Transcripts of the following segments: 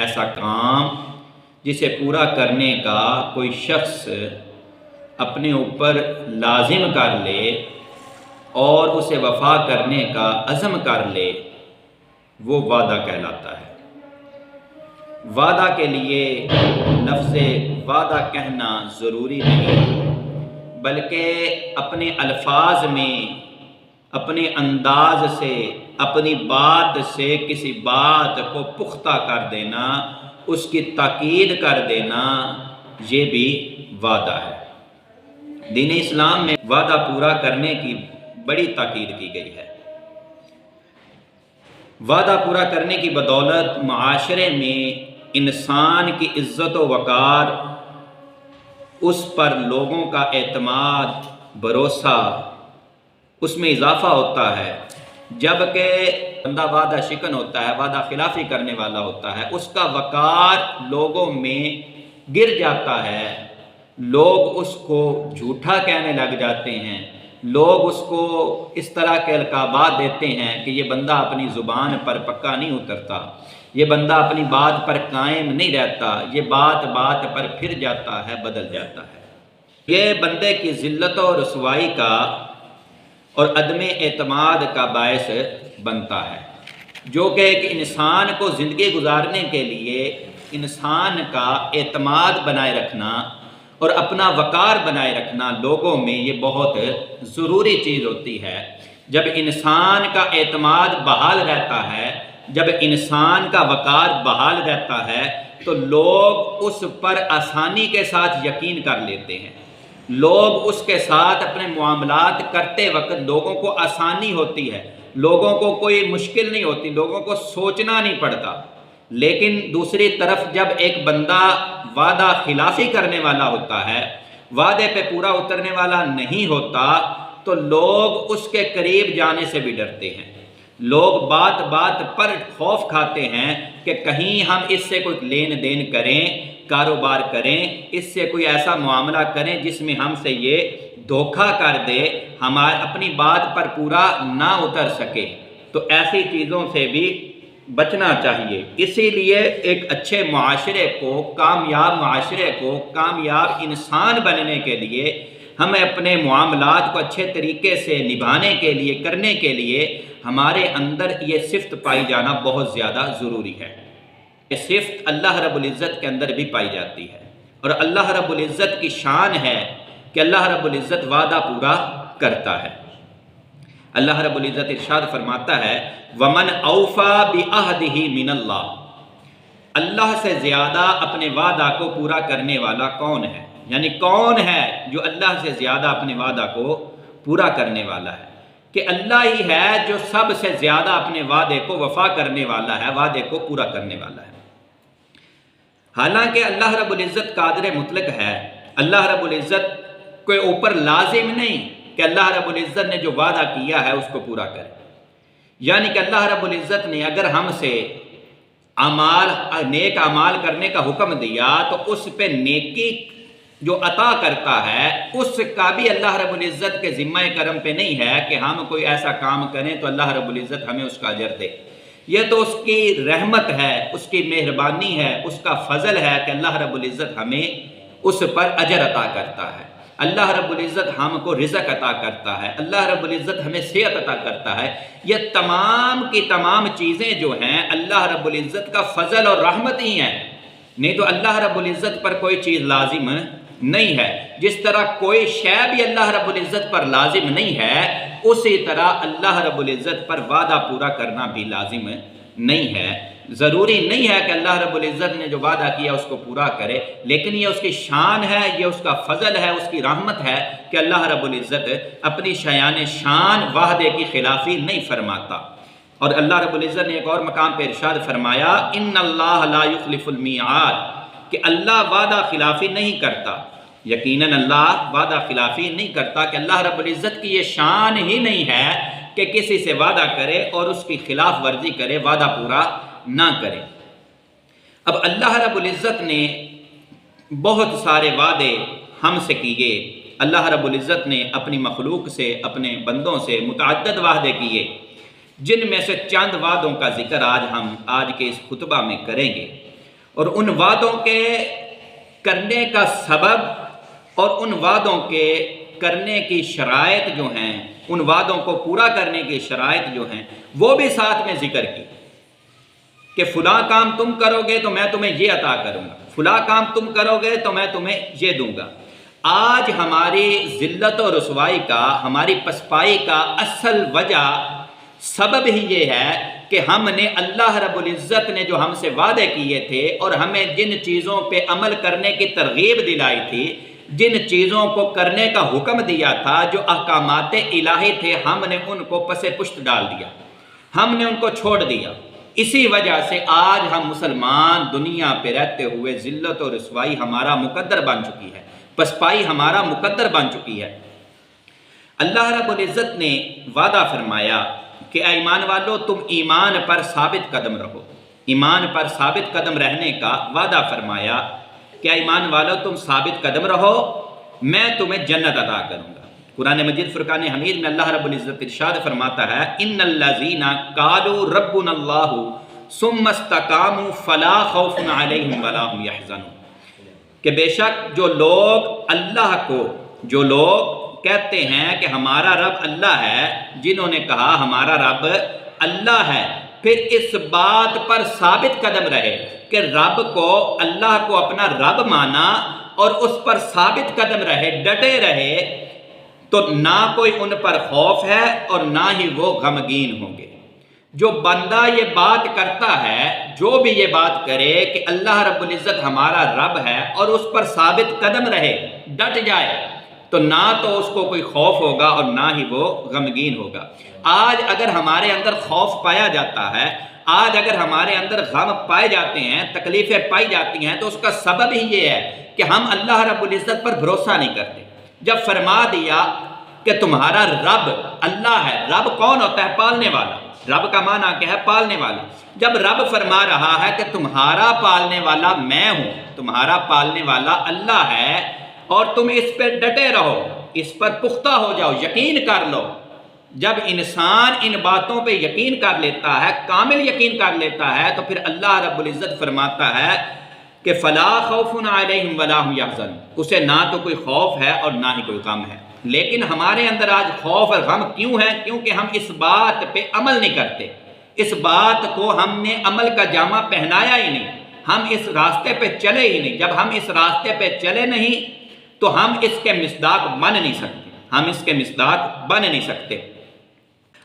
ایسا کام جسے پورا کرنے کا کوئی شخص اپنے اوپر لازم کر لے اور اسے وفا کرنے کا عزم کر لے، وہ وعدہ کہلاتا ہے۔ وعدہ کے لیے لفظ وعدہ کہنا ضروری نہیں، بلکہ اپنے الفاظ میں، اپنے انداز سے، اپنی بات سے کسی بات کو پختہ کر دینا، اس کی تاکید کر دینا، یہ بھی وعدہ ہے۔ دین اسلام میں وعدہ پورا کرنے کی بڑی تاکید کی گئی ہے۔ وعدہ پورا کرنے کی بدولت معاشرے میں انسان کی عزت و وقار، اس پر لوگوں کا اعتماد، بھروسہ، اس میں اضافہ ہوتا ہے۔ جبکہ بندہ وعدہ شکن ہوتا ہے، وعدہ خلافی کرنے والا ہوتا ہے، اس کا وقار لوگوں میں گر جاتا ہے، لوگ اس کو جھوٹا کہنے لگ جاتے ہیں، لوگ اس کو اس طرح کے القابات دیتے ہیں کہ یہ بندہ اپنی زبان پر پکا نہیں اترتا، یہ بندہ اپنی بات پر قائم نہیں رہتا، یہ بات بات پر پھر جاتا ہے، بدل جاتا ہے۔ یہ بندے کی ذلت و رسوائی کا اور عدم اعتماد کا باعث بنتا ہے، جو کہ ایک انسان کو زندگی گزارنے کے لیے انسان کا اعتماد بنائے رکھنا اور اپنا وقار بنائے رکھنا لوگوں میں یہ بہت ضروری چیز ہوتی ہے۔ جب انسان کا اعتماد بحال رہتا ہے، جب انسان کا وقار بحال رہتا ہے، تو لوگ اس پر آسانی کے ساتھ یقین کر لیتے ہیں، لوگ اس کے ساتھ اپنے معاملات کرتے وقت لوگوں کو آسانی ہوتی ہے، لوگوں کو کوئی مشکل نہیں ہوتی، لوگوں کو سوچنا نہیں پڑتا۔ لیکن دوسری طرف جب ایک بندہ وعدہ خلافی کرنے والا ہوتا ہے، وعدے پہ پورا اترنے والا نہیں ہوتا، تو لوگ اس کے قریب جانے سے بھی ڈرتے ہیں، لوگ بات بات پر خوف کھاتے ہیں کہ کہیں ہم اس سے کوئی لین دین کریں، کاروبار کریں، اس سے کوئی ایسا معاملہ کریں جس میں ہم سے یہ دھوکہ کر دے، ہمارے اپنی بات پر پورا نہ اتر سکے۔ تو ایسی چیزوں سے بھی بچنا چاہیے۔ اسی لیے ایک اچھے معاشرے کو، کامیاب معاشرے کو، کامیاب انسان بننے کے لیے ہمیں اپنے معاملات کو اچھے طریقے سے نبھانے کے لیے، کرنے کے لیے ہمارے اندر یہ صفت پائی جانا بہت زیادہ ضروری ہے۔ یہ صفت اللہ رب العزت کے اندر بھی پائی جاتی ہے، اور اللہ رب العزت کی شان ہے کہ اللہ رب العزت وعدہ پورا کرتا ہے۔ اللہ رب العزت ارشاد فرماتا ہے وَمَنْ أَوْفَى بِعَهْدِهِ مِنَ اللَّهِ، اللہ سے زیادہ اپنے وعدہ کو پورا کرنے والا کون ہے؟ یعنی کون ہے جو اللہ سے زیادہ اپنے وعدہ کو پورا کرنے والا ہے؟ کہ اللہ ہی ہے جو سب سے زیادہ اپنے وعدے کو وفا کرنے والا ہے، وعدے کو پورا کرنے والا ہے۔ حالانکہ اللہ رب العزت قادر مطلق ہے، اللہ رب العزت کے اوپر لازم نہیں کہ اللہ رب العزت نے جو وعدہ کیا ہے اس کو پورا کرے۔ یعنی کہ اللہ رب العزت نے اگر ہم سے نیک اعمال کرنے کا حکم دیا تو اس پہ نیکی جو عطا کرتا ہے اس کا بھی اللہ رب العزت کے ذمہ کرم پہ نہیں ہے کہ ہم کوئی ایسا کام کریں تو اللہ رب العزت ہمیں اس کا اجر دے۔ یہ تو اس کی رحمت ہے، اس کی مہربانی ہے، اس کا فضل ہے کہ اللہ رب العزت ہمیں اس پر اجر عطا کرتا ہے۔ اللہ رب العزت ہم کو رزق عطا کرتا ہے، اللہ رب العزت ہمیں صحت عطا کرتا ہے۔ یہ تمام کی تمام چیزیں جو ہیں اللہ رب العزت کا فضل اور رحمت ہی ہیں، نہیں تو اللہ رب العزت پر کوئی چیز لازم نہیں ہے۔ جس طرح کوئی شے بھی اللہ رب العزت پر لازم نہیں ہے، اسی طرح اللہ رب العزت پر وعدہ پورا کرنا بھی لازم نہیں ہے۔ ضروری نہیں ہے کہ اللہ رب العزت نے جو وعدہ کیا اس کو پورا کرے، لیکن یہ اس کی شان ہے، یہ اس کا فضل ہے، اس کی رحمت ہے کہ اللہ رب العزت اپنی شایان شان وعدے کی خلافی نہیں فرماتا۔ اور اللہ رب العزت نے ایک اور مقام پہ ارشاد فرمایا ان اللہ لا یخلف المیعاد، کہ اللہ وعدہ خلافی نہیں کرتا، یقیناً اللہ وعدہ خلافی نہیں کرتا، کہ اللہ رب العزت کی یہ شان ہی نہیں ہے کہ کسی سے وعدہ کرے اور اس کی خلاف ورزی کرے، وعدہ پورا نہ کرے۔ اب اللہ رب العزت نے بہت سارے وعدے ہم سے کیے، اللہ رب العزت نے اپنی مخلوق سے، اپنے بندوں سے متعدد وعدے کیے، جن میں سے چند وعدوں کا ذکر آج کے اس خطبہ میں کریں گے۔ اور ان وعدوں کے کرنے کا سبب اور ان وعدوں کے کرنے کی شرائط جو ہیں، ان وعدوں کو پورا کرنے کی شرائط جو ہیں وہ بھی ساتھ میں ذکر کی کہ فلاں کام تم کرو گے تو میں تمہیں یہ عطا کروں گا، فلاں کام تم کرو گے تو میں تمہیں یہ دوں گا۔ آج ہماری ذلت و رسوائی کا، ہماری پسپائی کا اصل وجہ سبب ہی یہ ہے کہ ہم نے اللہ رب العزت نے جو ہم سے وعدے کیے تھے اور ہمیں جن چیزوں پہ عمل کرنے کی ترغیب دلائی تھی، جن چیزوں کو کرنے کا حکم دیا تھا، جو احکامات الہی تھے، ہم نے ان کو پس پشت ڈال دیا، ہم نے ان کو چھوڑ دیا۔ اسی وجہ سے آج ہم مسلمان دنیا پہ رہتے ہوئے ذلت و رسوائی ہمارا مقدر بن چکی ہے، پسپائی ہمارا مقدر بن چکی ہے۔ اللہ رب العزت نے وعدہ فرمایا کہ اے ایمان والو تم ایمان پر ثابت قدم رہو، ایمان پر ثابت قدم رہنے کا وعدہ فرمایا کہ اے ایمان والو تم ثابت قدم رہو، میں تمہیں جنت عطا کروں گا۔ قرآن مجید فرقان حمید میں اللہ رب العزت ارشاد فرماتا ہے ان الذین قالوا ربنا اللہ ثم استقاموا فلا خوف علیہم ولا هم یحزنون، کہ بے شک جو لوگ اللہ کو، جو لوگ کہتے ہیں کہ ہمارا رب اللہ ہے، جنہوں نے کہا ہمارا رب اللہ ہے، پھر اس بات پر ثابت قدم رہے کہ رب کو، اللہ کو اپنا رب مانا اور اس پر ثابت قدم رہے، ڈٹے رہے، تو نہ کوئی ان پر خوف ہے اور نہ ہی وہ غمگین ہوں گے۔ جو بندہ یہ بات کرتا ہے، جو بھی یہ بات کرے کہ اللہ رب العزت ہمارا رب ہے اور اس پر ثابت قدم رہے، ڈٹ جائے، تو نہ تو اس کو کوئی خوف ہوگا اور نہ ہی وہ غمگین ہوگا۔ آج اگر ہمارے اندر خوف پایا جاتا ہے، آج اگر ہمارے اندر غم پائے جاتے ہیں، تکلیفیں پائی جاتی ہیں، تو اس کا سبب ہی یہ ہے کہ ہم اللہ رب العزت پر بھروسہ نہیں کرتے۔ جب فرما دیا کہ تمہارا رب اللہ ہے، رب کون ہوتا ہے؟ پالنے والا۔ رب کا معنی کیا ہے؟ پالنے والا۔ جب رب فرما رہا ہے کہ تمہارا پالنے والا میں ہوں، تمہارا پالنے والا اللہ ہے، اور تم اس پہ ڈٹے رہو، اس پر پختہ ہو جاؤ، یقین کر لو۔ جب انسان ان باتوں پہ یقین کر لیتا ہے، کامل یقین کر لیتا ہے، تو پھر اللہ رب العزت فرماتا ہے کہ فلا خوف علیہم ولا هم یحزنون، اسے نہ تو کوئی خوف ہے اور نہ ہی کوئی غم ہے۔ لیکن ہمارے اندر آج خوف اور غم کیوں ہے؟ کیونکہ ہم اس بات پہ عمل نہیں کرتے، اس بات کو ہم نے عمل کا جامہ پہنایا ہی نہیں، ہم اس راستے پہ چلے ہی نہیں۔ جب ہم اس راستے پہ چلے نہیں تو ہم اس کے مصداق بن نہیں سکتے، ہم اس کے مصداق بن نہیں سکتے۔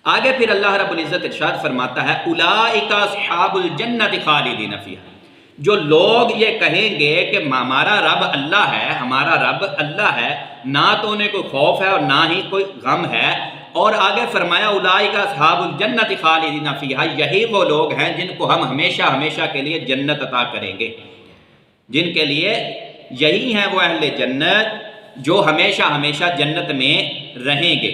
آگے پھر اللہ رب العزت ارشاد فرماتا ہے اولئک اصحاب الجنت خالدین فیہا، جو لوگ یہ کہیں گے کہ ہمارا رب اللہ ہے، ہمارا رب اللہ ہے، نہ تو انہیں کوئی خوف ہے اور نہ ہی کوئی غم ہے، اور آگے فرمایا اولئک اصحاب الجنت خالدین فیہا، یہی وہ لوگ ہیں جن کو ہم ہمیشہ ہمیشہ کے لیے جنت عطا کریں گے، جن کے لیے یہی ہیں وہ اہل جنت جو ہمیشہ ہمیشہ جنت میں رہیں گے۔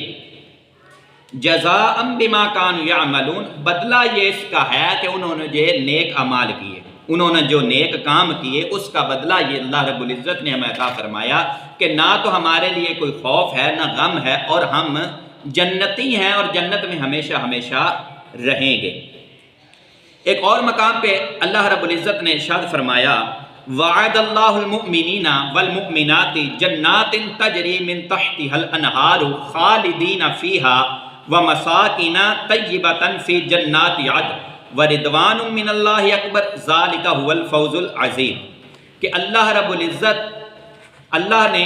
جزاء بما كانوا يعملون، بدلہ یہ اس کا ہے کہ انہوں نے یہ نیک اعمال کیے، انہوں نے جو نیک کام کیے، اس کا بدلہ یہ اللہ رب العزت نے ہمیں عطا فرمایا کہ نہ تو ہمارے لیے کوئی خوف ہے نہ غم ہے، اور ہم جنتی ہیں اور جنت میں ہمیشہ ہمیشہ رہیں گے۔ ایک اور مقام پہ اللہ رب العزت نے ارشاد فرمایا وعد اللہ المؤمنین والمؤمنات جنات تجری من تحتها الانہار خالدین فیہا ومساکن طیبۃ فی جنات عدن ورضوان من اللہ اکبر ذالک هو الفوز العظیم، کہ اللہ رب العزت، اللہ نے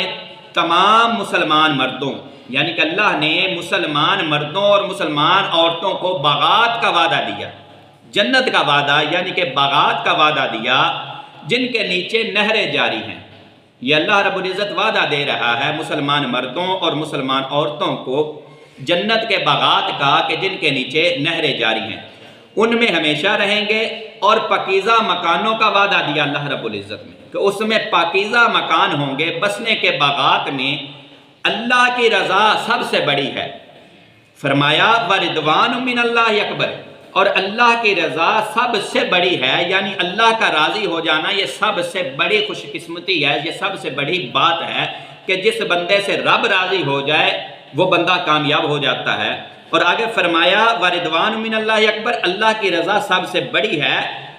تمام مسلمان مردوں، یعنی کہ اللہ نے مسلمان مردوں اور مسلمان عورتوں کو باغات کا وعدہ دیا، جنت کا وعدہ یعنی کہ باغات کا وعدہ دیا جن کے نیچے نہریں جاری ہیں۔ یہ اللہ رب العزت وعدہ دے رہا ہے مسلمان مردوں اور مسلمان عورتوں کو جنت کے باغات کا کہ جن کے نیچے نہریں جاری ہیں، ان میں ہمیشہ رہیں گے، اور پاکیزہ مکانوں کا وعدہ دیا اللہ رب العزت نے کہ اس میں پاکیزہ مکان ہوں گے، بسنے کے باغات میں اللہ کی رضا سب سے بڑی ہے۔ فرمایا وَرِضْوَانٌ مِّنَ اللَّهِ اکبر، اور اللہ کی رضا سب سے بڑی ہے، یعنی اللہ کا راضی ہو جانا یہ سب سے بڑی خوش قسمتی ہے، یہ سب سے بڑی بات ہے کہ جس بندے سے رب راضی ہو جائے وہ بندہ کامیاب ہو جاتا ہے۔ اور آگے فرمایا وَرِضْوَانٌ مِّنَ اللَّهِ اکبر، اللہ کی رضا سب سے بڑی ہے،